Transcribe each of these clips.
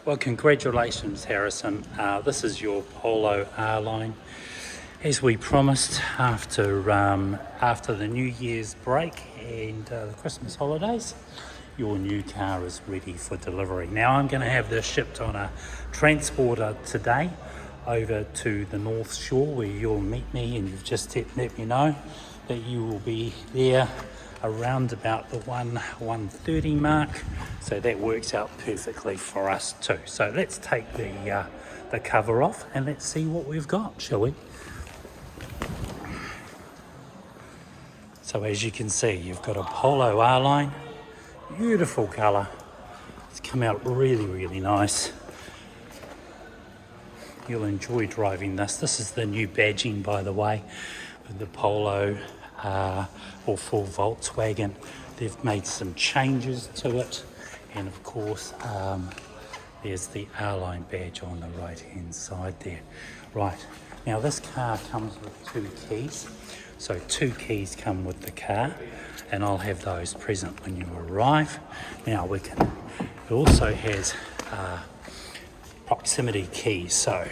Well, congratulations, Harrison. This is your Polo R Line. As we promised, after the New Year's break and the Christmas holidays, your new car is ready for delivery. Now, I'm going to have this shipped on a transporter today over to the North Shore, where you'll meet me, and you've just let me know that you will be there around about the 1:30 mark, so that works out perfectly for us too. So let's take the cover off and let's see what we've got, shall we? So as you can see, you've got a Polo R Line, beautiful colour. It's come out really nice. You'll enjoy driving this. This is the new badging, by the way, with the Polo or full Volkswagen. They've made some changes to it, and of course there's the R Line badge on the right hand side there. Right, now this car comes with 2 keys, so 2 keys come with the car, and I'll have those present when you arrive. Now it also has proximity keys, so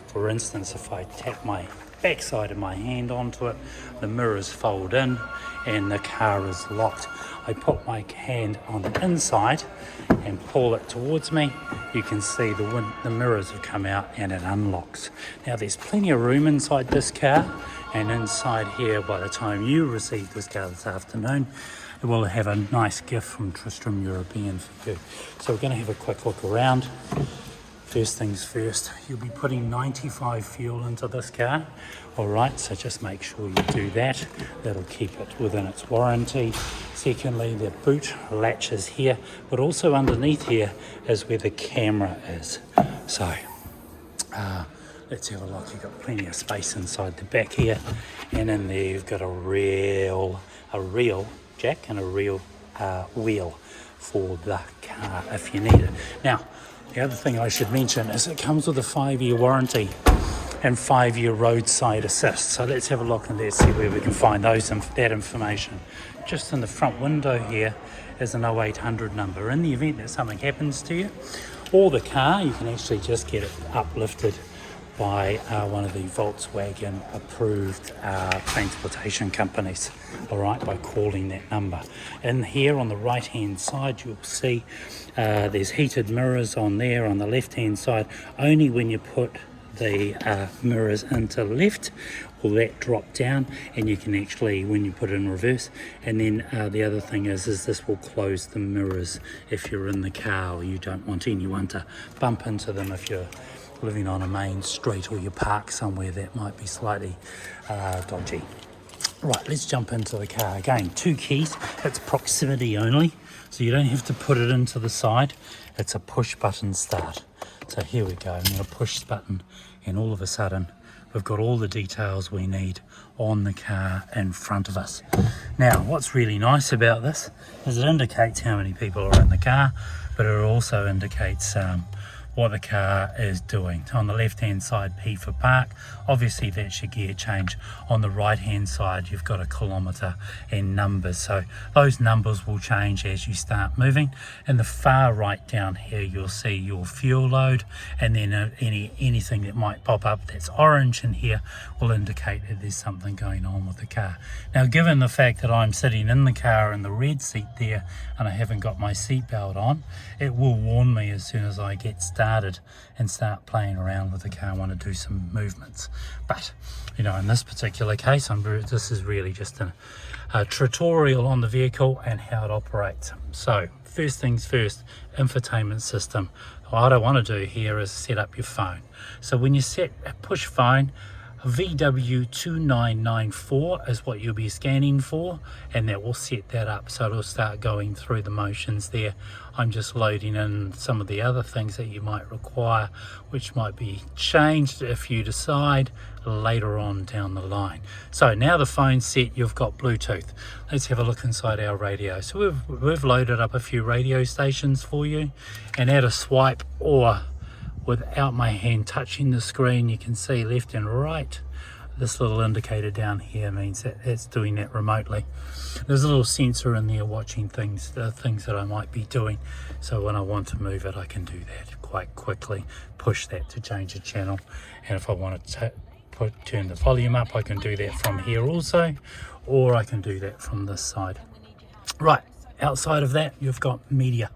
for instance, if I tap my backside of my hand onto it, the mirrors fold in and the car is locked. I put my hand on the inside and pull it towards me. You can see the mirrors have come out and it unlocks. Now there's plenty of room inside this car, and inside here, by the time you receive this car this afternoon, it will have a nice gift from Tristram European for you. So we're going to have a quick look around. First things first, you'll be putting 95 fuel into this car. Alright, so just make sure you do that. That'll keep it within its warranty. Secondly, the boot latch is here, but also underneath here is where the camera is. So, let's have a look. You've got plenty of space inside the back here, and in there you've got a real jack and a real wheel for the car if you need it. Now, the other thing I should mention is it comes with a 5-year warranty and 5-year roadside assist. So let's have a look and let's see where we can find that information. Just in the front window here is an 0800 number. In the event that something happens to you or the car, you can actually just get it uplifted by one of the Volkswagen approved transportation companies, all right, by calling that number. In here on the right hand side, you'll see there's heated mirrors on there. On the left hand side, only when you put the mirrors into left will that drop down, and you can actually, when you put it in reverse. And then the other thing is this will close the mirrors if you're in the car or you don't want anyone to bump into them if you're living on a main street or you park somewhere that might be slightly dodgy. Right, let's jump into the car. Again, 2 keys. It's proximity only, so you don't have to put it into the side. It's a push button start. So here we go. I'm going to push the button, and all of a sudden we've got all the details we need on the car in front of us. Now, what's really nice about this is it indicates how many people are in the car, but it also indicates what the car is doing. On the left hand side, P for park, obviously that's your gear change. On the right hand side, you've got a kilometre and numbers, so those numbers will change as you start moving. In the far right down here, you'll see your fuel load, and then anything that might pop up that's orange in here will indicate that there's something going on with the car. Now, given the fact that I'm sitting in the car in the red seat there and I haven't got my seatbelt on, it will warn me as soon as I get started and start playing around with the car. I want to do some movements, but you know, in this particular case, this is really just a tutorial on the vehicle and how it operates. So first things first, infotainment system. What I want to do here is set up your phone. So when you set a push phone, VW2994 is what you'll be scanning for, and that will set that up, so it'll start going through the motions there. I'm just loading in some of the other things that you might require, which might be changed if you decide later on down the line. So now the phone's set, you've got Bluetooth. Let's have a look inside our radio. So we've loaded up a few radio stations for you, and at a swipe or without my hand touching the screen, you can see left and right this little indicator down here means that it's doing that remotely. There's a little sensor in there watching things, the things that I might be doing, so when I want to move it I can do that quite quickly, push that to change the channel, and if I want to turn the volume up I can do that from here also, or I can do that from this side. Right, outside of that you've got media.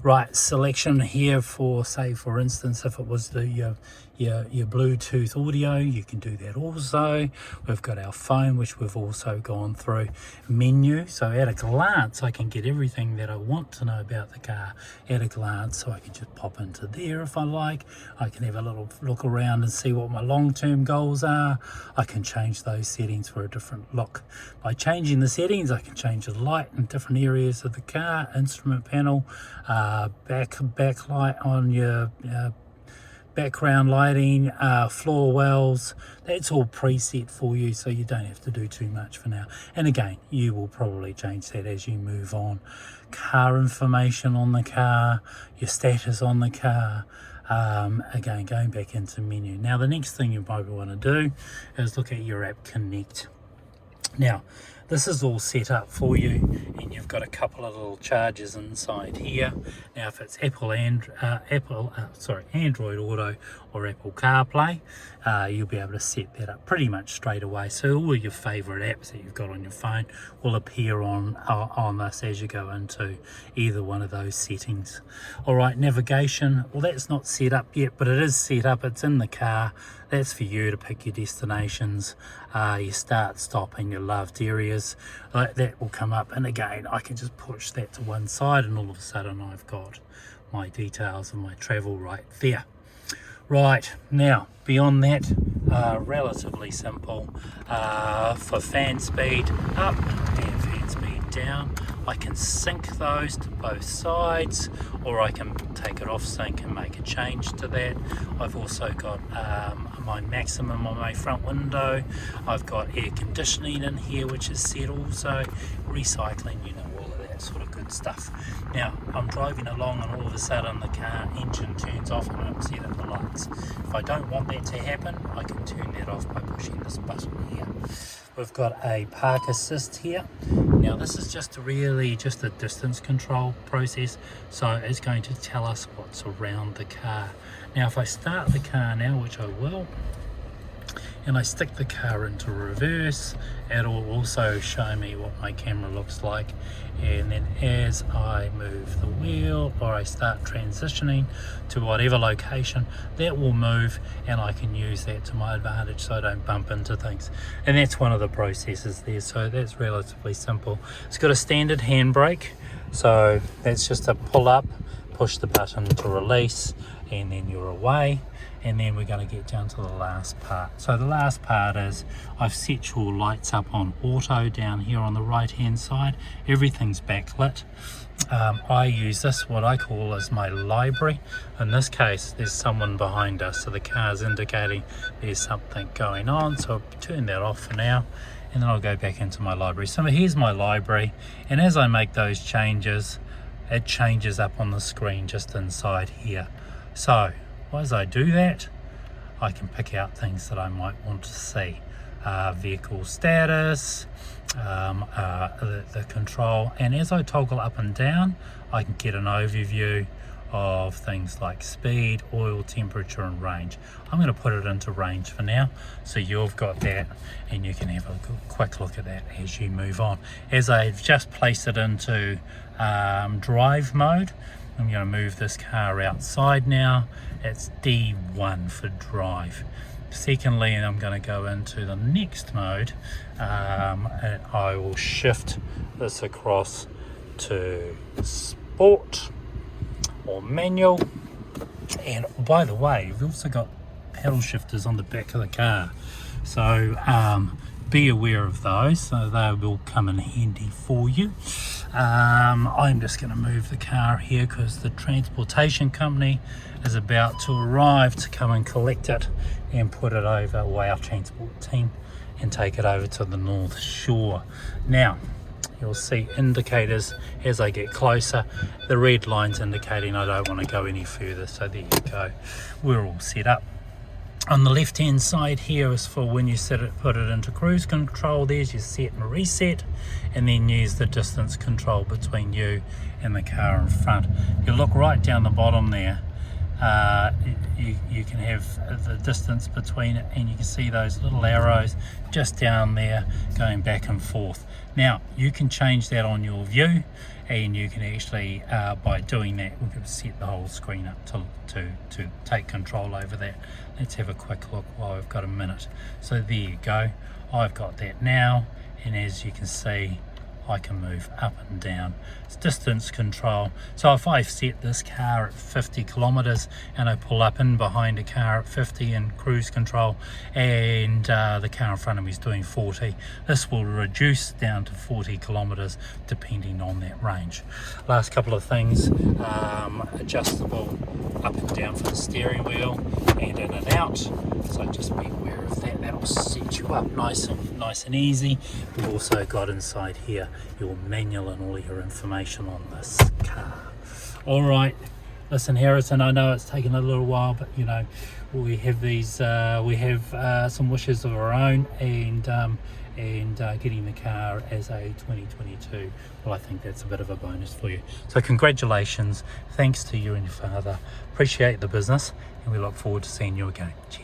Right, selection here for, say for instance, if it was the your Bluetooth audio, you can do that also. We've got our phone, which we've also gone through. Menu, so at a glance I can get everything that I want to know about the car at a glance, so I can just pop into there if I like. I can have a little look around and see what my long-term goals are. I can change those settings for a different look. By changing the settings I can change the light in different areas of the car, instrument panel, backlight on your background lighting, floor wells. That's all preset for you, so you don't have to do too much for now. And again, you will probably change that as you move on. Car information on the car, your status on the car. Again, going back into menu. Now the next thing you probably want to do is look at your app Connect. Now this is all set up for you, and you've got a couple of little chargers inside here. Now if it's Android Auto or Apple CarPlay, you'll be able to set that up pretty much straight away. So all your favorite apps that you've got on your phone will appear on this as you go into either one of those settings. All right, navigation, well that's not set up yet, but it is set up. It's in the car. That's for you to pick your destinations, your start, stop, and your loved areas. That will come up, and again I can just push that to one side and all of a sudden I've got my details and my travel right there. Right, now beyond that, relatively simple. For fan speed up and fan speed down, I can sync those to both sides, or I can take it off sync and make a change to that. I've also got my maximum on my front window. I've got air conditioning in here, which is set also. Recycling, you know, all of that sort of good stuff. Now I'm driving along and all of a sudden the car engine turns off and I'm set up the lights. If I don't want that to happen, I can turn that off by pushing this button here. We've got a park assist here. Now this is just a distance control process, so it's going to tell us what's around the car. Now if I start the car now, which I will, and I stick the car into reverse, it'll also show me what my camera looks like. And then as I move the wheel or I start transitioning to whatever location, that will move and I can use that to my advantage so I don't bump into things. And that's one of the processes there, so that's relatively simple. It's got a standard handbrake, so that's just a pull up, push the button to release, and then you're away. And then we're going to get down to the last part. So the last part is I've set your lights up on auto down here on the right hand side. Everything's backlit. I use this, what I call as my library. In this case there's someone behind us, so the car's indicating there's something going on, so I'll turn that off for now, and then I'll go back into my library. So here's my library, and as I make those changes, it changes up on the screen just inside here. So as I do that, I can pick out things that I might want to see. Vehicle status, the control, and as I toggle up and down, I can get an overview of things like speed, oil, temperature, and range. I'm going to put it into range for now, so you've got that, and you can have a quick look at that as you move on. As I've just placed it into drive mode, I'm going to move this car outside now. It's D1 for drive. Secondly, I'm going to go into the next mode, and I will shift this across to sport or manual. And by the way, we've also got paddle shifters on the back of the car, so be aware of those, so they will come in handy for you. I'm just going to move the car here because the transportation company is about to arrive to come and collect it and put it over, our transport team, and take it over to the North Shore. Now you'll see indicators as I get closer. The red line's indicating I don't want to go any further, so there you go, we're all set up. On the left hand side here is for when you put it into cruise control. There's your set and reset, and then use the distance control between you and the car in front. You look right down the bottom there, you can have the distance between it, and you can see those little arrows just down there going back and forth. Now you can change that on your view, and you can actually by doing that we can set the whole screen up to take control over that. Let's have a quick look while we've got a minute. So there you go, I've got that now, and as you can see I can move up and down. It's distance control. So if I set this car at 50 kilometers and I pull up in behind a car at 50 in cruise control, and the car in front of me is doing 40, this will reduce down to 40 kilometers depending on that range. Last couple of things, adjustable up and down for the steering wheel and in and out, so just be aware of that. That'll set you up nice and easy. We've also got inside here your manual and all your information on this car. All right, listen Harrison, I know it's taken a little while, but you know, we have these we have some wishes of our own, and getting the car as a 2022, well, I think that's a bit of a bonus for you. So congratulations, thanks to you and your father, appreciate the business, and we look forward to seeing you again. Cheers.